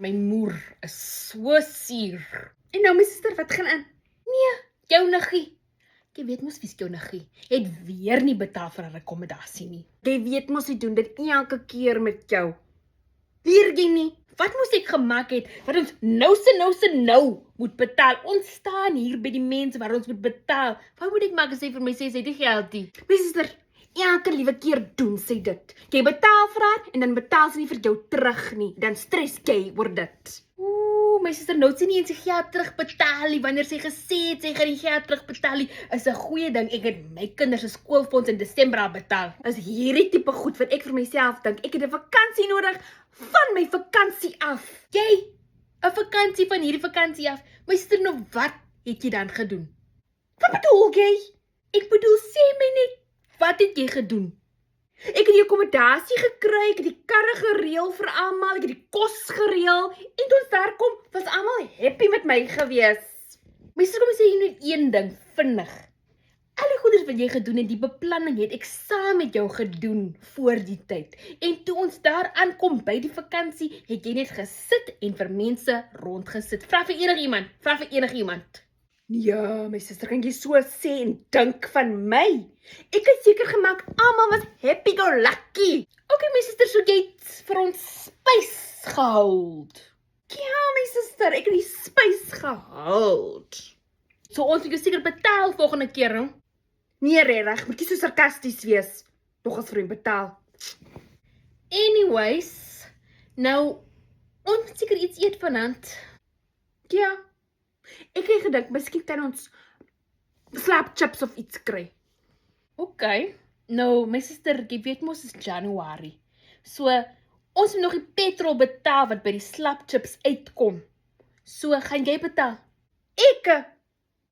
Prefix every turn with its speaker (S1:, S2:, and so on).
S1: My moer is so suur.
S2: En nou my suster, wat gaan aan?
S1: Jou niggie. Jy weet mos wie's jou niggie. Het weer nie betaal vir 'n akkommodasie nie.
S2: Jy weet mos jy doen dit elke keer met jou. Leer jy nie?
S1: Wat moes ek gemaak het, wat ons nou moet betaal? Ons staan hier by die mense waar ons moet betaal. Wat moet ek maak as sy vir my sê, sy het nie geld nie?
S2: My suster, elke liewe keer doen sy dit. Jy betaal vir haar en dan betaal sy nie vir jou terug nie. Dan stres jy oor dit.
S1: My suster nou sy nie eens sy geld terugbetaal nie, wanneer sy gesê het sy gaan die geld terugbetaal nie, is 'n goeie ding. Ek het my kinders se skoolfonds in Desember al betaal.
S2: Is hierdie tipe goed wat ek vir myself dink, ek het 'n vakansie nodig van my vakansie af.
S1: Jy, 'n vakansie van hierdie vakansie af. My suster, nou wat het jy dan gedoen?
S2: Wat bedoel jy?
S1: Ek bedoel, sê my net, wat het jy gedoen?
S2: Ek het die akkommodasie gekry, ek het die karre gereël vir almal, ek het die kos gereël en toe ons daar kom, was almal happy met my gewees.
S1: My suster, kom ek sê jy net een ding, vinnig. Al die goeders wat jy gedoen het, die beplanning het ek saam met jou gedoen voor die tyd. En toe ons daar aankom by die vakansie, het jy net gesit en vir mense rondgesit. Vra vir enigiemand.
S2: Ja, my suster, kan jy so sê en dink van my? Ek het seker gemaak almal was happy go lucky.
S1: Okay, my suster, so jy het vir ons spys gehold.
S2: Ja, my suster, ek het die spys gehold.
S1: So ons moet jou seker betaal volgende keer, hè?
S2: Nee, regtig, moet jy so sarkasties wees. Nog as vir hom betaal.
S1: Anyways, nou, ons moet seker iets eet vanaand.
S2: Ja, ek het gedink, miskien kan ons slaapchips of iets kry.
S1: Okay, nou, my suster, jy weet mos is Januarie. So, ons moet nog die petrol betaal wat by die slapchips uitkom. So, gaan jy betaal?
S2: Ek